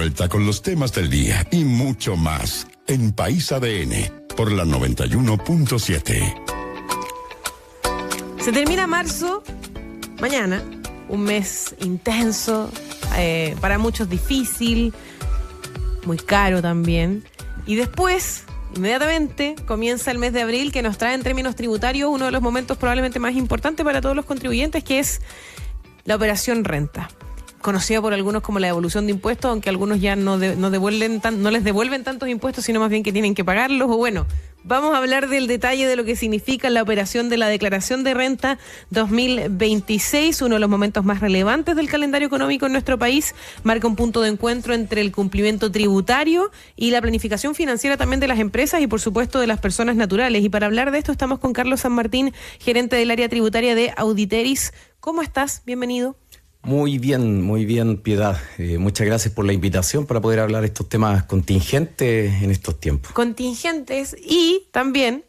vuelta con los temas del día y mucho más en País ADN por la 91.7. Se termina marzo, mañana, un mes intenso, para muchos difícil, muy caro también. Y después, inmediatamente, comienza el mes de abril, que nos trae en términos tributarios uno de los momentos probablemente más importantes para todos los contribuyentes, que es la operación renta, conocida por algunos como la devolución de impuestos, aunque algunos ya no les devuelven tantos impuestos, sino más bien que tienen que pagarlos. O bueno, vamos a hablar del detalle de lo que significa la operación de la declaración de renta 2026, uno de los momentos más relevantes del calendario económico en nuestro país. Marca un punto de encuentro entre el cumplimiento tributario y la planificación financiera también de las empresas y por supuesto de las personas naturales. Y para hablar de esto estamos con Carlos San Martín, gerente del área tributaria de Auditeris. ¿Cómo estás? Bienvenido. Muy bien, Piedad. Muchas gracias por la invitación para poder hablar de estos temas contingentes en estos tiempos. Contingentes y también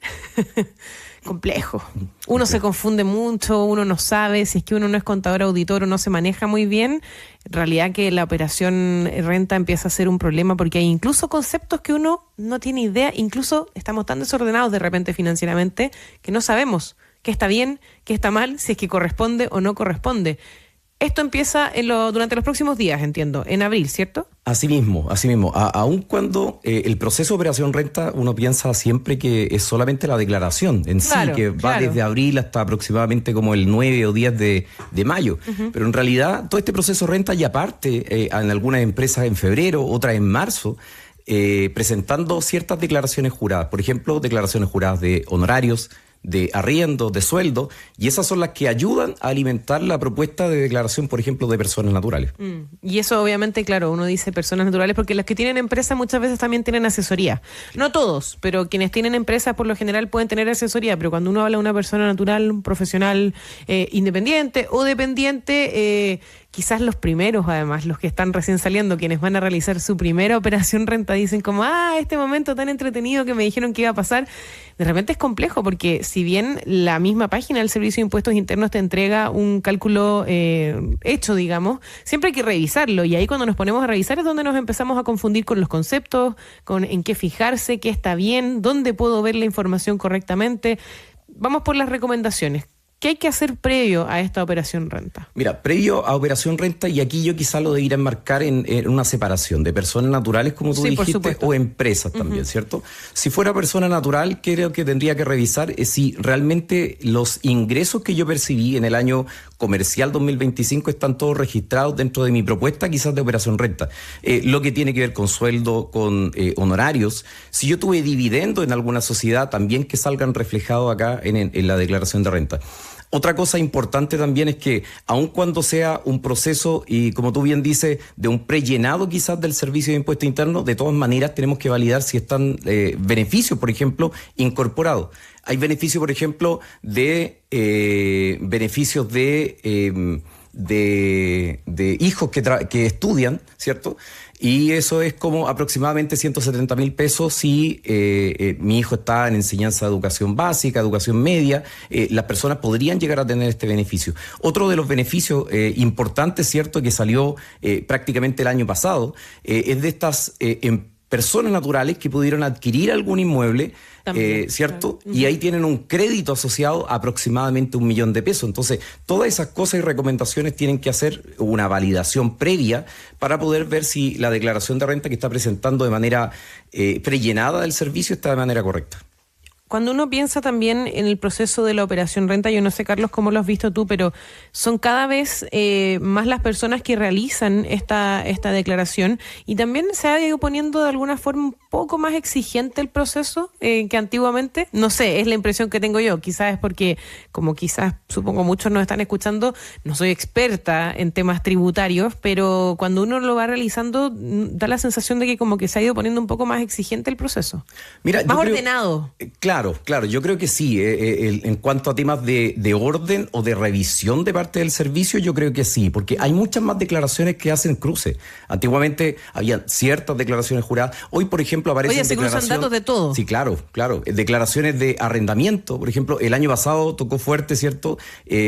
complejo. Uno se confunde mucho, uno no sabe, si es que uno no es contador auditor o no se maneja muy bien, en realidad que la operación renta empieza a ser un problema porque hay incluso conceptos que uno no tiene idea, incluso estamos tan desordenados de repente financieramente que no sabemos qué está bien, qué está mal, si es que corresponde o no corresponde. Esto empieza durante los próximos días, entiendo, en abril, ¿cierto? Así mismo. Aun cuando el proceso de operación renta, uno piensa siempre que es solamente la declaración en sí, que va desde abril hasta aproximadamente como el 9 o 10 de mayo. Uh-huh. Pero en realidad todo este proceso de renta ya parte en algunas empresas en febrero, otras en marzo, presentando ciertas declaraciones juradas. Por ejemplo, declaraciones juradas de honorarios, de arriendo, de sueldo, y esas son las que ayudan a alimentar la propuesta de declaración, por ejemplo, de personas naturales. Y eso obviamente, claro, uno dice personas naturales porque los que tienen empresas muchas veces también tienen asesoría. No todos, pero quienes tienen empresas por lo general pueden tener asesoría, pero cuando uno habla de una persona natural, un profesional independiente o dependiente, quizás los primeros, además, los que están recién saliendo, quienes van a realizar su primera operación renta, dicen como, este momento tan entretenido que me dijeron que iba a pasar. De repente es complejo porque si bien la misma página del Servicio de Impuestos Internos te entrega un cálculo hecho, digamos, siempre hay que revisarlo y ahí cuando nos ponemos a revisar es donde nos empezamos a confundir con los conceptos, con en qué fijarse, qué está bien, dónde puedo ver la información correctamente. Vamos por las recomendaciones. ¿Qué hay que hacer previo a esta operación renta? Mira, previo a operación renta, y aquí yo quizá lo debería enmarcar en una separación de personas naturales, como tú dijiste, o empresas también, ¿cierto? Si fuera persona natural, creo que tendría que revisar si realmente los ingresos que yo percibí en el año comercial 2025 están todos registrados dentro de mi propuesta, quizás de operación renta. Lo que tiene que ver con sueldo, con honorarios. Si yo tuve dividendo en alguna sociedad, también que salgan reflejados acá en la declaración de renta. Otra cosa importante también es que, aun cuando sea un proceso, y como tú bien dices, de un prellenado quizás del Servicio de Impuestos Internos, de todas maneras tenemos que validar si están beneficios, por ejemplo, incorporados. Hay beneficios, por ejemplo, de beneficios de hijos que estudian, ¿cierto? Y eso es como aproximadamente 170.000 pesos si mi hijo está en enseñanza de educación básica, educación media, las personas podrían llegar a tener este beneficio. Otro de los beneficios importantes, ¿cierto?, que salió prácticamente el año pasado, es de estas personas naturales que pudieron adquirir algún inmueble, ¿cierto? Claro. Y ahí tienen un crédito asociado a aproximadamente 1 millón de pesos. Entonces, todas esas cosas y recomendaciones tienen que hacer una validación previa para poder ver si la declaración de renta que está presentando de manera prellenada del servicio está de manera correcta. Cuando uno piensa también en el proceso de la operación renta, yo no sé, Carlos, cómo lo has visto tú, pero son cada vez más las personas que realizan esta declaración y también se ha ido poniendo de alguna forma un poco más exigente el proceso que antiguamente. No sé, es la impresión que tengo yo. Quizás es porque, como quizás supongo muchos nos están escuchando, no soy experta en temas tributarios, pero cuando uno lo va realizando da la sensación de que como que se ha ido poniendo un poco más exigente el proceso. Mira, más ordenado. Claro, yo creo que sí. En cuanto a temas de orden o de revisión de parte del servicio, yo creo que sí, porque hay muchas más declaraciones que hacen cruce. Antiguamente había ciertas declaraciones juradas. Hoy, por ejemplo, aparecen declaraciones... Oye, se cruzan datos de todo. Sí, claro. Declaraciones de arrendamiento. Por ejemplo, el año pasado tocó fuerte, ¿cierto?,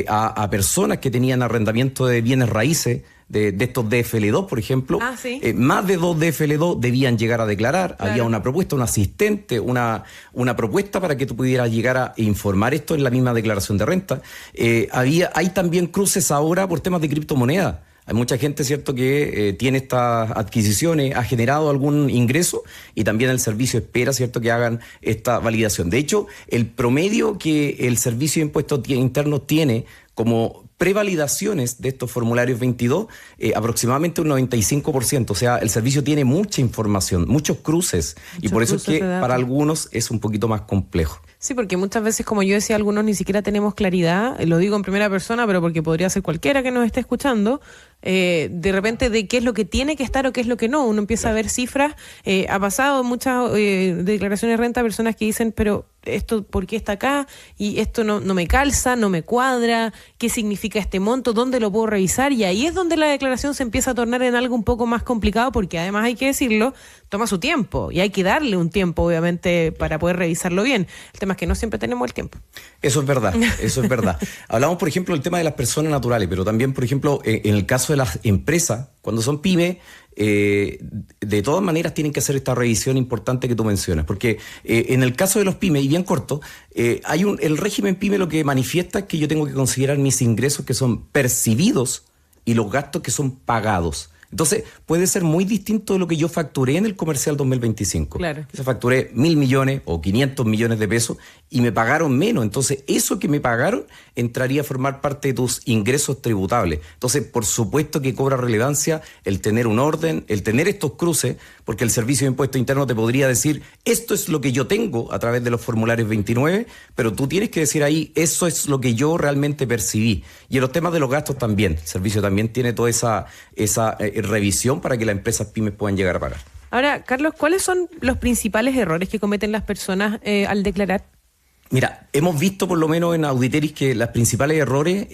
a personas que tenían arrendamiento de bienes raíces de estos DFL2, por ejemplo. ¿Sí? Más de 2 DFL2 debían llegar a declarar. Claro. Había una propuesta, un asistente, una propuesta para que tú pudieras llegar a informar esto en la misma declaración de renta. Hay también cruces ahora por temas de criptomonedas. Hay mucha gente, ¿cierto?, que tiene estas adquisiciones, ha generado algún ingreso y también el servicio espera, ¿cierto?, que hagan esta validación. De hecho, el promedio que el Servicio de Impuestos Internos tiene como prevalidaciones de estos formularios 22, aproximadamente un 95%. O sea, el servicio tiene mucha información, muchos cruces, y por eso es que para algunos es un poquito más complejo. Sí, porque muchas veces, como yo decía, algunos ni siquiera tenemos claridad, lo digo en primera persona, pero porque podría ser cualquiera que nos esté escuchando, de repente de qué es lo que tiene que estar o qué es lo que no. Uno empieza a ver cifras, ha pasado muchas declaraciones de renta, personas que dicen, pero esto, ¿por qué está acá? Y esto no me calza, no me cuadra, ¿qué significa este monto? ¿Dónde lo puedo revisar? Y ahí es donde la declaración se empieza a tornar en algo un poco más complicado, porque además hay que decirlo, toma su tiempo y hay que darle un tiempo, obviamente, para poder revisarlo bien. El tema es que no siempre tenemos el tiempo. Eso es verdad, eso es verdad. Hablamos, por ejemplo, del tema de las personas naturales, pero también, por ejemplo, en el caso de las empresas, cuando son pymes, de todas maneras tienen que hacer esta revisión importante que tú mencionas, porque en el caso de los pymes, y bien corto, el régimen pyme lo que manifiesta es que yo tengo que considerar mis ingresos que son percibidos y los gastos que son pagados. Entonces, puede ser muy distinto de lo que yo facturé en el comercial 2025. Claro. Yo facturé 1.000 millones o 500 millones de pesos y me pagaron menos. Entonces, eso que me pagaron entraría a formar parte de tus ingresos tributables. Entonces, por supuesto que cobra relevancia el tener un orden, el tener estos cruces, porque el Servicio de Impuestos Internos te podría decir, esto es lo que yo tengo a través de los formularios 29, pero tú tienes que decir ahí, eso es lo que yo realmente percibí. Y en los temas de los gastos también, el servicio también tiene toda esa revisión para que las empresas pymes puedan llegar a pagar. Ahora, Carlos, ¿cuáles son los principales errores que cometen las personas al declarar? Mira, hemos visto por lo menos en Auditeris que los principales errores,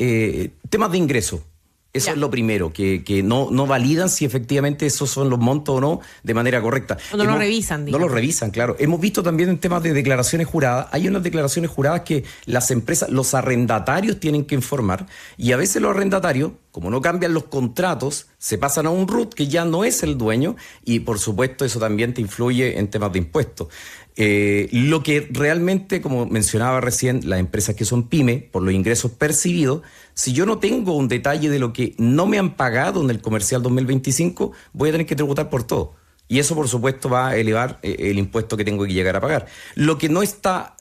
temas de ingreso. Eso es lo primero, que no validan si efectivamente esos son los montos o no de manera correcta. O no lo revisan, digamos. No lo revisan, claro. Hemos visto también en temas de declaraciones juradas, hay unas declaraciones juradas que las empresas, los arrendatarios tienen que informar, y a veces los arrendatarios, como no cambian los contratos, se pasan a un RUT que ya no es el dueño, y por supuesto eso también te influye en temas de impuestos. Lo que realmente, como mencionaba recién, las empresas que son pyme, por los ingresos percibidos, si yo no tengo un detalle de lo que no me han pagado en el comercial 2025, voy a tener que tributar por todo. Y eso, por supuesto, va a elevar el impuesto que tengo que llegar a pagar. Lo que no está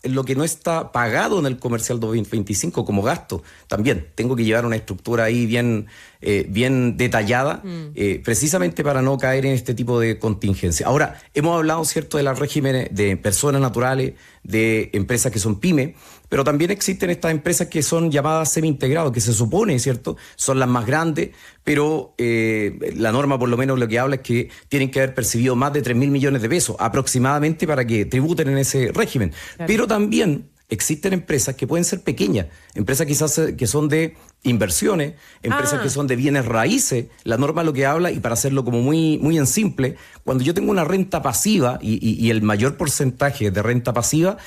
pagado en el comercial 2025 como gasto, también tengo que llevar una estructura ahí bien detallada, precisamente para no caer en este tipo de contingencia. Ahora, hemos hablado, ¿cierto?, de los regímenes de personas naturales, de empresas que son pymes, pero también existen estas empresas que son llamadas semi-integrados, que se supone, ¿cierto?, son las más grandes, pero la norma por lo menos lo que habla es que tienen que haber percibido más de 3.000 millones de pesos aproximadamente para que tributen en ese régimen. Claro. Pero también existen empresas que pueden ser pequeñas, empresas quizás que son de inversiones, empresas que son de bienes raíces. La norma lo que habla, y para hacerlo como muy, muy en simple, cuando yo tengo una renta pasiva y el mayor porcentaje de renta pasiva,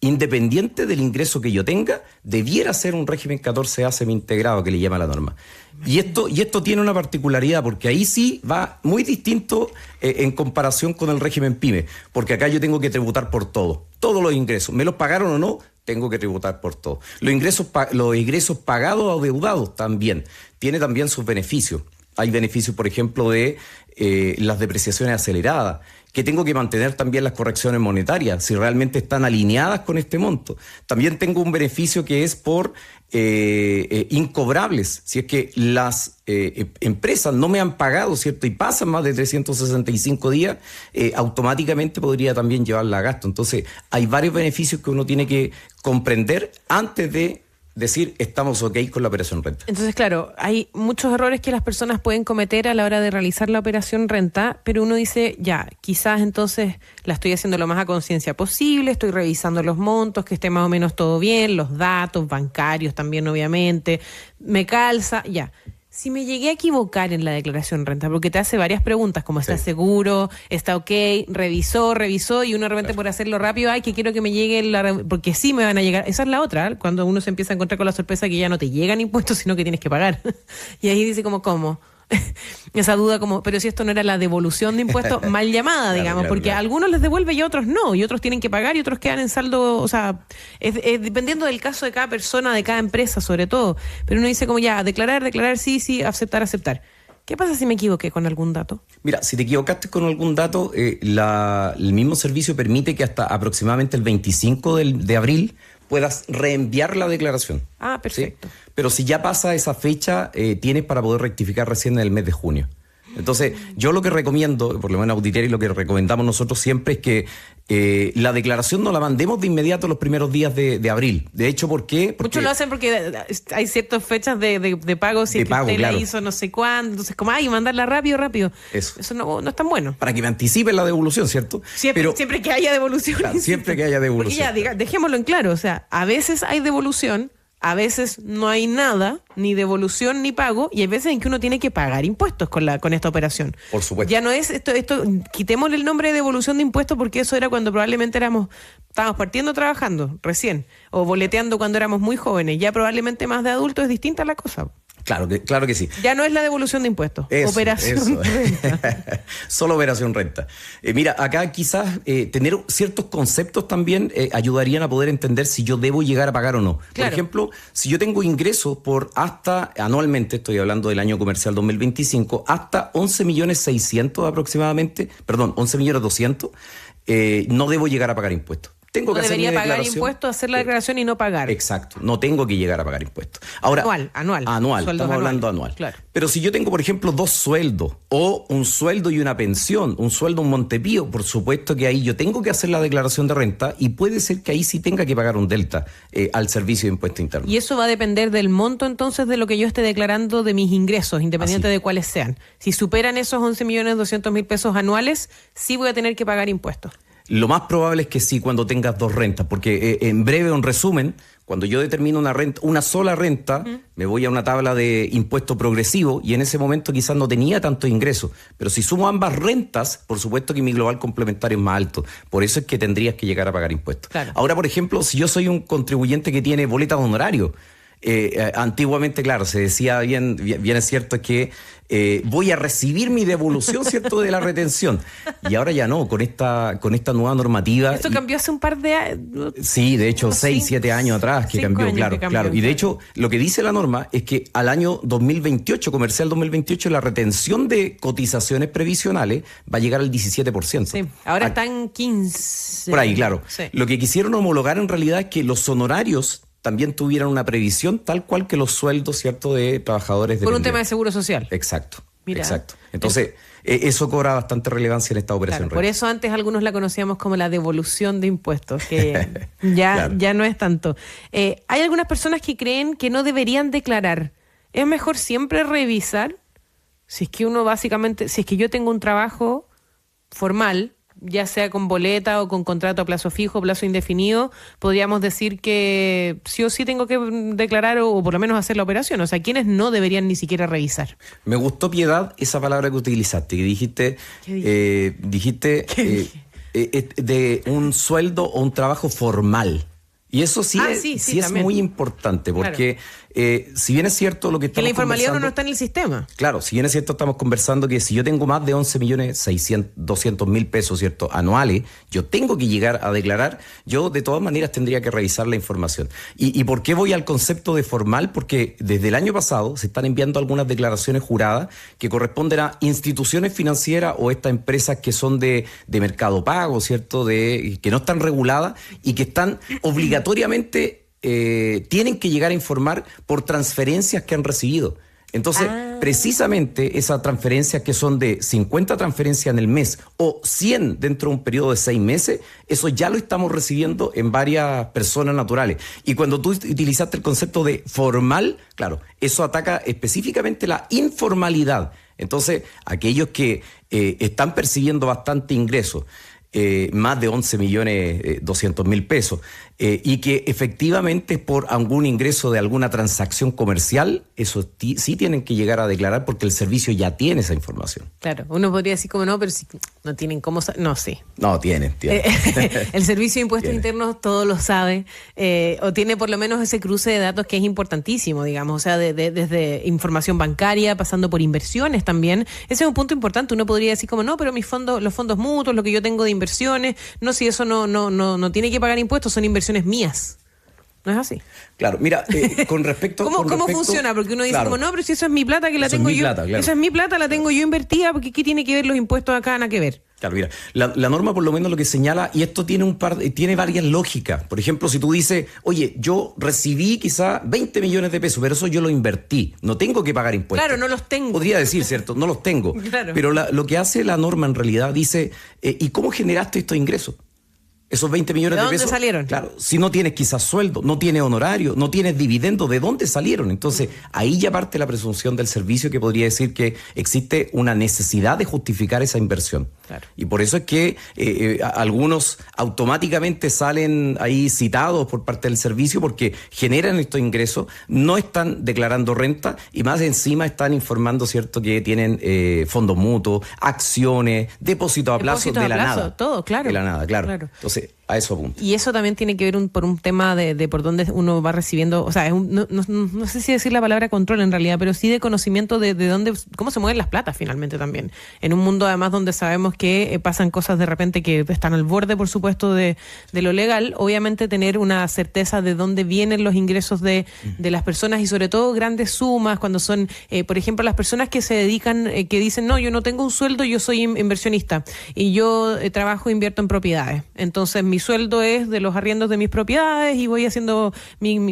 independiente del ingreso que yo tenga, debiera ser un régimen 14A semi-integrado, que le llama la norma. Y esto tiene una particularidad, porque ahí sí va muy distinto en comparación con el régimen PYME, porque acá yo tengo que tributar por todo, todos los ingresos, me los pagaron o no, tengo que tributar por todo. Los ingresos pagados o adeudados también, tiene también sus beneficios. Hay beneficios, por ejemplo, de las depreciaciones aceleradas, que tengo que mantener también las correcciones monetarias, si realmente están alineadas con este monto. También tengo un beneficio que es por incobrables, si es que las empresas no me han pagado, ¿cierto?, y pasan más de 365 días, automáticamente podría también llevarla a gasto. Entonces, hay varios beneficios que uno tiene que comprender antes de decir estamos ok con la operación renta. Entonces, claro, hay muchos errores que las personas pueden cometer a la hora de realizar la operación renta, pero uno dice, ya, quizás entonces la estoy haciendo lo más a conciencia posible, estoy revisando los montos, que esté más o menos todo bien, los datos bancarios también, obviamente, me calza, ya. Si me llegué a equivocar en la declaración renta, porque te hace varias preguntas, como ¿está seguro? ¿Está ok? ¿Revisó? Y uno de repente por hacerlo rápido, ay, que quiero que me llegue, porque sí me van a llegar. Esa es la otra, cuando uno se empieza a encontrar con la sorpresa que ya no te llegan impuestos, sino que tienes que pagar. Y ahí dice ¿cómo? esa duda como, pero si esto no era la devolución de impuestos mal llamada, digamos, porque a algunos les devuelve y a otros no, y otros tienen que pagar y otros quedan en saldo, o sea, es dependiendo del caso de cada persona, de cada empresa sobre todo, pero uno dice como ya, declarar, sí, aceptar. ¿Qué pasa si me equivoqué con algún dato? Mira, si te equivocaste con algún dato, el mismo servicio permite que hasta aproximadamente el 25 de abril puedas reenviar la declaración. Ah, perfecto. ¿Sí? Pero si ya pasa esa fecha, tienes para poder rectificar recién en el mes de junio. Entonces, yo lo que recomiendo, por lo menos Auditoría, y lo que recomendamos nosotros siempre es que la declaración no la mandemos de inmediato los primeros días de abril. De hecho, ¿por qué? Porque muchos lo hacen porque hay ciertas fechas de pago, si es que usted la hizo no sé cuándo, entonces como, mandarla rápido. Eso no es tan bueno. Para que me anticipen la devolución, ¿cierto? Siempre que haya devolución. Claro, siempre que haya devolución. Porque dejémoslo en claro, o sea, a veces hay devolución, a veces no hay nada, ni devolución ni pago, y hay veces en que uno tiene que pagar impuestos con esta operación. Por supuesto. Ya no es esto, quitémosle el nombre de devolución de impuestos porque eso era cuando probablemente estábamos partiendo trabajando recién, o boleteando cuando éramos muy jóvenes. Ya probablemente más de adultos es distinta la cosa. Claro que sí. Ya no es la devolución de impuestos. Operación renta. Solo operación renta. Mira, acá quizás tener ciertos conceptos también ayudarían a poder entender si yo debo llegar a pagar o no. Claro. Por ejemplo, si yo tengo ingresos por hasta anualmente, estoy hablando del año comercial 2025, hasta 11.600.000 aproximadamente, 11.200.000, no debo llegar a pagar impuestos. Tengo que hacer mi declaración. Pagar impuestos, hacer la declaración y no pagar. Exacto, no tengo que llegar a pagar impuestos. Ahora, anual, estamos hablando anual. Claro. Pero si yo tengo, por ejemplo, 2 sueldos, o un sueldo y una pensión, un sueldo, un Montepío, por supuesto que ahí yo tengo que hacer la declaración de renta y puede ser que ahí sí tenga que pagar un delta al servicio de impuesto interno. Y eso va a depender del monto entonces de lo que yo esté declarando de mis ingresos, independiente de cuáles sean. Si superan esos 11.200.000 pesos anuales, sí voy a tener que pagar impuestos. Lo más probable es que sí, cuando tengas 2 rentas, porque en breve, en resumen, cuando yo determino una sola renta, me voy a una tabla de impuesto progresivo y en ese momento quizás no tenía tanto ingreso. Pero si sumo ambas rentas, por supuesto que mi global complementario es más alto. Por eso es que tendrías que llegar a pagar impuestos. Claro. Ahora, por ejemplo, si yo soy un contribuyente que tiene boleta de honorario, antiguamente, claro, se decía bien es cierto que voy a recibir mi devolución, ¿cierto?, de la retención. Y ahora ya no, con esta nueva normativa. Esto cambió hace un par de años. Sí, de hecho, 6, 7 años atrás que cambió, claro. Y de hecho, lo que dice la norma es que al año 2028, comercial 2028, la retención de cotizaciones previsionales va a llegar al 17%. Sí, ahora están 15. Por ahí, claro. Sí. Lo que quisieron homologar en realidad es que los honorarios también tuvieran una previsión tal cual que los sueldos, ¿cierto?, de trabajadores. Por un tema de seguro social. Exacto. Mira, exacto. Entonces, eso cobra bastante relevancia en esta operación. Claro, por eso antes algunos la conocíamos como la devolución de impuestos, que ya no es tanto. Hay algunas personas que creen que no deberían declarar. Es mejor siempre revisar si es que uno básicamente, si es que yo tengo un trabajo formal, ya sea con boleta o con contrato a plazo fijo, plazo indefinido, podríamos decir que sí o sí tengo que declarar o por lo menos hacer la operación. O sea, ¿quiénes no deberían ni siquiera revisar? Me gustó, Piedad, esa palabra que utilizaste, que dijiste de un sueldo o un trabajo formal. Y eso sí es muy importante, porque si bien es cierto lo que estamos que la informalidad conversando, no está en el sistema. Claro, si bien es cierto estamos conversando que si yo tengo más de 11.200.000 pesos, ¿cierto?, anuales, yo tengo que llegar a declarar, yo de todas maneras tendría que revisar la información. ¿Y por qué voy al concepto de formal? Porque desde el año pasado se están enviando algunas declaraciones juradas que corresponden a instituciones financieras o estas empresas que son de mercado pago, ¿cierto?, que no están reguladas y que están obligatoriamente tienen que llegar a informar por transferencias que han recibido. Entonces, precisamente esas transferencias que son de 50 transferencias en el mes o 100 dentro de un periodo de 6 meses, eso ya lo estamos recibiendo en varias personas naturales. Y cuando tú utilizaste el concepto de formal, claro, eso ataca específicamente la informalidad. Entonces, aquellos que están percibiendo bastante ingreso, más de 11.200.000 pesos, y que efectivamente es por algún ingreso de alguna transacción comercial, eso sí tienen que llegar a declarar porque el servicio ya tiene esa información. Claro, uno podría decir como no, pero si no tienen cómo... No, sí. No, tienen. El Servicio de Impuestos Internos todo lo sabe, o tiene por lo menos ese cruce de datos que es importantísimo, digamos, o sea, desde información bancaria, pasando por inversiones también. Ese es un punto importante. Uno podría decir como no, pero los fondos mutuos, lo que yo tengo de inversiones, no, si eso no tiene que pagar impuestos, son inversiones mías. ¿No es así? Claro, mira, con respecto... ¿Cómo funciona? Porque uno dice como, no, pero si eso es mi plata que la tengo yo. Plata, claro. Esa es mi plata, la tengo yo invertida, porque ¿qué tiene que ver los impuestos acá? Nada que ver. Claro, mira, la norma por lo menos lo que señala, y esto tiene varias lógicas. Por ejemplo, si tú dices, oye, yo recibí quizá 20 millones de pesos, pero eso yo lo invertí, no tengo que pagar impuestos. Claro, no los tengo. Podría decir, ¿cierto? No los tengo. Claro. Pero lo que hace la norma en realidad dice, ¿y cómo generaste estos ingresos? Esos 20 millones de pesos. ¿De dónde salieron? Claro, si no tienes quizás sueldo, no tienes honorario, no tienes dividendo, ¿de dónde salieron? Entonces, ahí ya parte la presunción del servicio que podría decir que existe una necesidad de justificar esa inversión. Claro. Y por eso es que algunos automáticamente salen ahí citados por parte del servicio porque generan estos ingresos, no están declarando renta y más encima están informando, ¿cierto?, que tienen fondos mutuos, acciones, depósitos a plazo de la nada. Todo, claro. De la nada, claro. Entonces, a eso apunta. Y eso también tiene que ver por un tema de por dónde uno va recibiendo, o sea, no sé si decir la palabra control en realidad, pero sí de conocimiento de dónde, cómo se mueven las platas finalmente también. En un mundo además donde sabemos que pasan cosas de repente que están al borde, por supuesto, de lo legal, obviamente tener una certeza de dónde vienen los ingresos de las personas y sobre todo grandes sumas, cuando son, por ejemplo, las personas que se dedican, que dicen, no, yo no tengo un sueldo, yo soy inversionista y yo trabajo, invierto en propiedades. Entonces, mi sueldo es de los arriendos de mis propiedades y voy haciendo,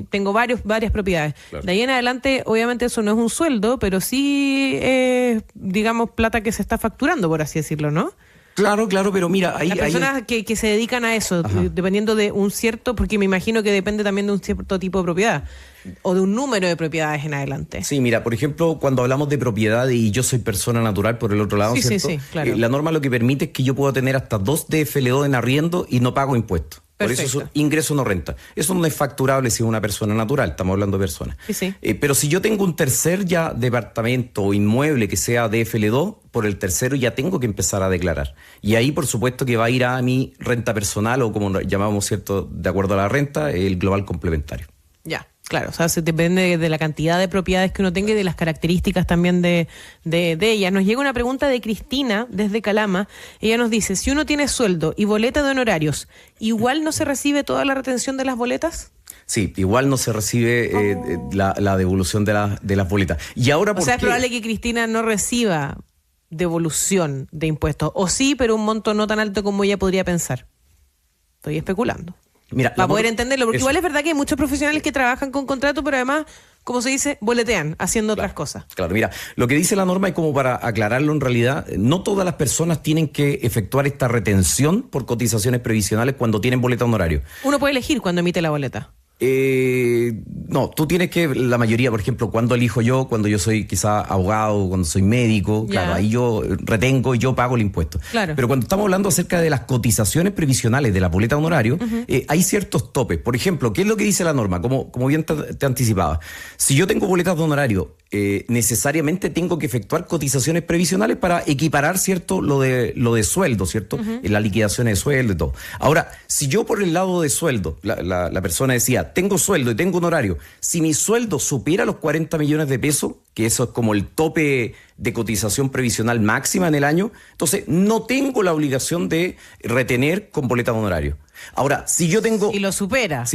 tengo varias propiedades. Claro. De ahí en adelante, obviamente eso no es un sueldo, pero sí es, digamos, plata que se está facturando, por así decirlo, ¿no? Claro, pero mira, ahí... Las personas que se dedican a eso, dependiendo de un cierto, porque me imagino que depende también de un cierto tipo de propiedad, o de un número de propiedades en adelante. Sí, mira, por ejemplo, cuando hablamos de propiedad y yo soy persona natural por el otro lado, ¿cierto? Sí, claro. La norma lo que permite es que yo pueda tener hasta 2 DFL2 en arriendo y no pago impuestos. Perfecto. Por eso es ingreso no renta. Eso no es facturable si es una persona natural, estamos hablando de personas. Sí. Pero si yo tengo un tercer ya departamento o inmueble que sea DFL2, por el tercero ya tengo que empezar a declarar. Y ahí, por supuesto, que va a ir a mi renta personal o como llamamos, ¿cierto?, de acuerdo a la renta, el global complementario. Ya. Claro, o sea, se depende de la cantidad de propiedades que uno tenga y de las características también de ella. Nos llega una pregunta de Cristina desde Calama. Ella nos dice, si uno tiene sueldo y boleta de honorarios, ¿igual no se recibe toda la retención de las boletas? Sí, igual no se recibe la devolución de las boletas. Y ahora, ¿por qué? O sea, es probable que Cristina no reciba devolución de impuestos. O sí, pero un monto no tan alto como ella podría pensar. Estoy especulando. Mira, para poder entenderlo, porque igual es verdad que hay muchos profesionales que trabajan con contrato, pero además, como se dice, boletean, haciendo otras cosas. Claro, mira, lo que dice la norma, y como para aclararlo en realidad, no todas las personas tienen que efectuar esta retención por cotizaciones previsionales cuando tienen boleta honorario. Uno puede elegir cuando emite la boleta. No, tú tienes que, la mayoría, por ejemplo, cuando elijo yo, cuando yo soy quizá abogado, cuando soy médico, claro, ahí yo retengo y yo pago el impuesto. Claro. Pero cuando estamos hablando acerca de las cotizaciones previsionales de la boleta de honorario, hay ciertos topes. Por ejemplo, ¿qué es lo que dice la norma? Como bien te anticipaba, si yo tengo boletas de honorario, necesariamente tengo que efectuar cotizaciones previsionales para equiparar, ¿cierto?, lo de sueldo, ¿cierto? La liquidación de sueldo y todo. Ahora, si yo por el lado de sueldo, la persona decía, tengo sueldo y tengo honorario, si mi sueldo supera los 40 millones de pesos, que eso es como el tope de cotización previsional máxima en el año, entonces no tengo la obligación de retener con boleta de honorario. Ahora, si yo tengo... Si lo supera.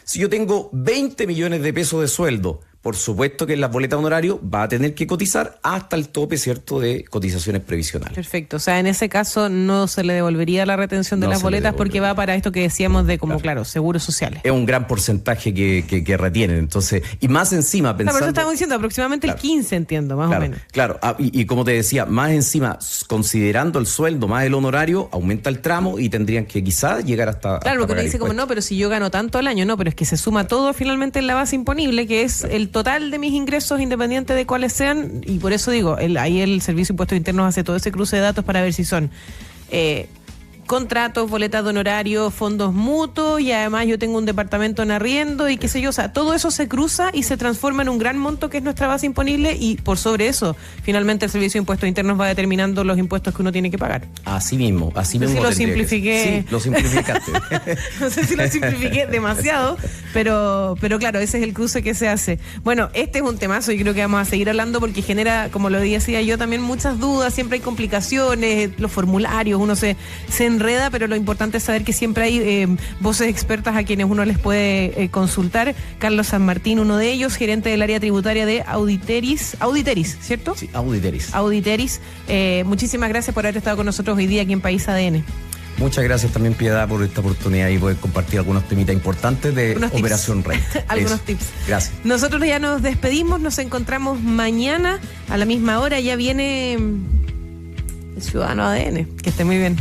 Si yo tengo 20 millones de pesos de sueldo, por supuesto que en las boletas de honorario va a tener que cotizar hasta el tope, ¿cierto?, de cotizaciones previsionales. Perfecto. O sea, en ese caso no se le devolvería la retención de las boletas porque va para esto que decíamos de como, claro, seguros sociales. Es un gran porcentaje que retienen. Entonces, y más encima pensando... Por eso estamos diciendo aproximadamente el 15, entiendo, más o menos. Claro, y como te decía, más encima, considerando el sueldo más el honorario, aumenta el tramo y tendrían que quizás llegar hasta... Claro, porque uno dice como, no, pero si yo gano tanto al año, no, pero es que se suma todo finalmente en la base imponible, que es el total de mis ingresos independiente de cuáles sean, y por eso digo, ahí el Servicio de Impuestos Internos hace todo ese cruce de datos para ver si son contratos, boletas de honorario, fondos mutuos, y además yo tengo un departamento en arriendo y qué sé yo, o sea, todo eso se cruza y se transforma en un gran monto que es nuestra base imponible, y por sobre eso, finalmente el Servicio de Impuestos Internos va determinando los impuestos que uno tiene que pagar. Así mismo. No sé si lo simplifiqué. Sí, lo simplificaste. No sé si lo simplifiqué demasiado, pero claro, ese es el cruce que se hace. Bueno, este es un temazo y creo que vamos a seguir hablando porque genera, como lo decía yo, también muchas dudas, siempre hay complicaciones, los formularios, uno se enreda, pero lo importante es saber que siempre hay voces expertas a quienes uno les puede consultar. Carlos San Martín, uno de ellos, gerente del área tributaria de Auditeris, ¿cierto? Sí, Auditeris. Muchísimas gracias por haber estado con nosotros hoy día aquí en País ADN. Muchas gracias también, Piedad, por esta oportunidad y poder compartir algunos temitas importantes de Operación Renta. Algunos tips. Gracias. Nosotros ya nos despedimos, nos encontramos mañana a la misma hora. Ya viene el Ciudadano ADN. Que esté muy bien.